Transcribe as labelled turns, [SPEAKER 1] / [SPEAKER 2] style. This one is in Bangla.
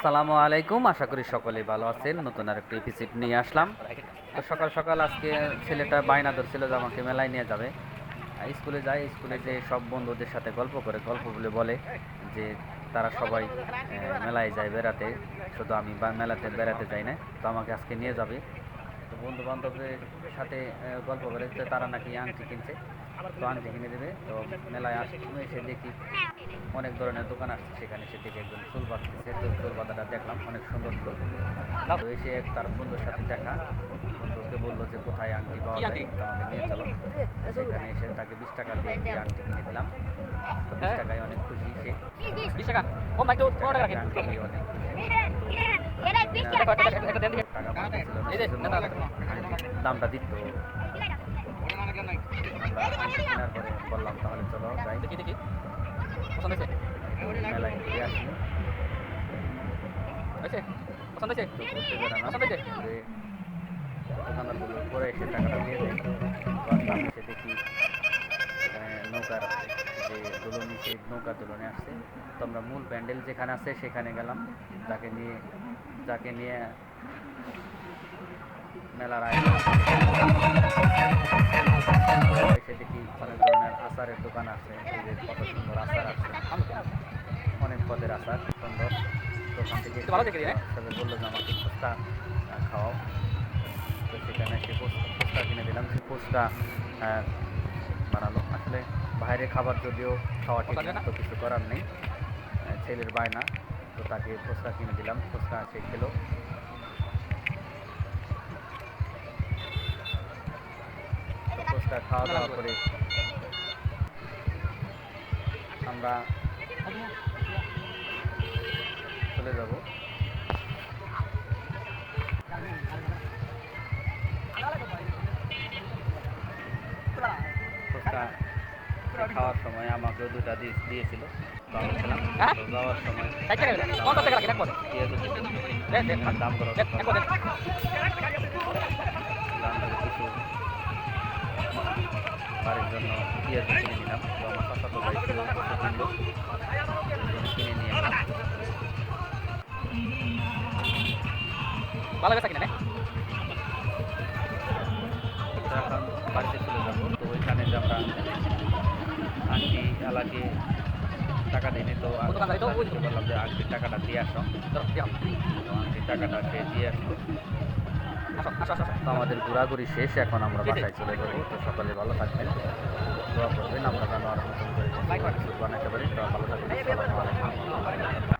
[SPEAKER 1] আসসালামু আলাইকুম, আশা করি সকলেই ভালো আছেন। নতুন আর একটা এপিসোড নিয়ে আসলাম। তো সকাল সকাল আজকে ছেলেটা বায়না ধরছিল যে আমাকে মেলায় নিয়ে যাবে। স্কুলে যায়, স্কুলে যে সব বন্ধুদের সাথে গল্প করে, গল্প বলে বলে যে তারা সবাই মেলায় যায় বেড়াতে, শুধু আমি বা মেলাতে বেড়াতে যাই না, তো আমাকে আজকে নিয়ে যাবে। তো বন্ধু বান্ধবের সাথে গল্প করে যে তারা নাকি আংটি কিনছে, তো আংটি কিনে দেবে। তো মেলায় এসে দেখি অনেক ধরনের দোকান আসছে, সেখানে সে থেকে একজন চুল বাঁধতেছে। তো চুল বাঁধাটা দেখলাম, অনেক সুন্দর চুল। তো এসে তার বন্ধুর সাথে দেখা, বন্ধুকে বললো যে কোথায় আংটি পাওয়া যায়, তো আমাকে নিয়ে চলো। সেখানে এসে তাকে 20 টাকা দিয়ে একটি আংটি কিনে দিলাম। তো 20 টাকায় অনেক খুশি সে।
[SPEAKER 2] 20 টাকা ও মাই তো টাকা রাখেন
[SPEAKER 1] আংটি দিয়ে অনেক টাকা পাচ্ছিল না, সেজন্য দামটা দিত। আমরা কেনার পরে বললাম তাহলে চলো যাই,
[SPEAKER 2] দেখি দেখি পছন্দ হয়েছে
[SPEAKER 1] মেলায় ঘুরে আসি।
[SPEAKER 2] হয়েছে পছন্দ হয়েছে
[SPEAKER 1] তো ঘুরতে বেড়ানো
[SPEAKER 2] পছন্দ হয়েছে
[SPEAKER 1] ঘুরে দোকানদারগুলো পরে এসে টাকাটা দিয়ে দেয়। তো আসলাম, এসে দেখি এখানে নৌকার যে দোলনি, সেই নৌকার দোলনে আসছে। তো আমরা মূল প্যান্ডেল যেখানে আছে সেখানে গেলাম, যাকে নিয়ে মেলার আয়োজন। এসে দেখি অনেক ধরনের আচারের দোকান আছে, এই যে কত সুন্দর আচার আছে, অনেক পদের আচার, সুন্দর। তো ওখান থেকে
[SPEAKER 2] ভালো দেখে
[SPEAKER 1] সবাই বললো যে আমাকে ফুচকা খাওয়াও। তো সেখানে সে ফুচকা কিনে দিলাম। সে ফুচকা বানালো। আসলে বাইরে খাবার যদিও খাওয়া ঠিক না, তো কিছু করার নেই, ছেলের বায়না। তো তাকে ফুচকা কিনে দিলাম, ফুচকা সে খেলো। তো ফুচকা খাওয়া দাওয়া করে আমরা চলে যাব। ফুচকা খাওয়ার সময় আমাকেও দুটা দিয়েছিল, তো আমি খেলাম। তো যাওয়ার সময় দাম করো, কিছু বাড়ির জন্য পেঁয়াজ কিনে নিলাম। তো আমার চাচাতো ভাই কিনলো, কিনে নিয়ে এলাম।
[SPEAKER 2] ভালো গেছে কিনা
[SPEAKER 1] তো এখন বাড়িতে চলে যাবো। তো ওইখানে যে আমরা আন্টি আলাকে টাকা দিইনি, তো বললাম যে আন্টির টাকাটা দিয়ে আসো। তো আন্টির টাকাটা সে দিয়ে আসলো। তো আমাদের ঘোরাঘুরি শেষ, এখন আমরা বাসায় চলে যাবো। তো সকালে ভালো থাকবেন, দোয়া করবেন আমরা যেন আর নতুন করে কিছু বানাতে পারি। তো ভালো থাকবেন, আসসালামু আলাইকুম।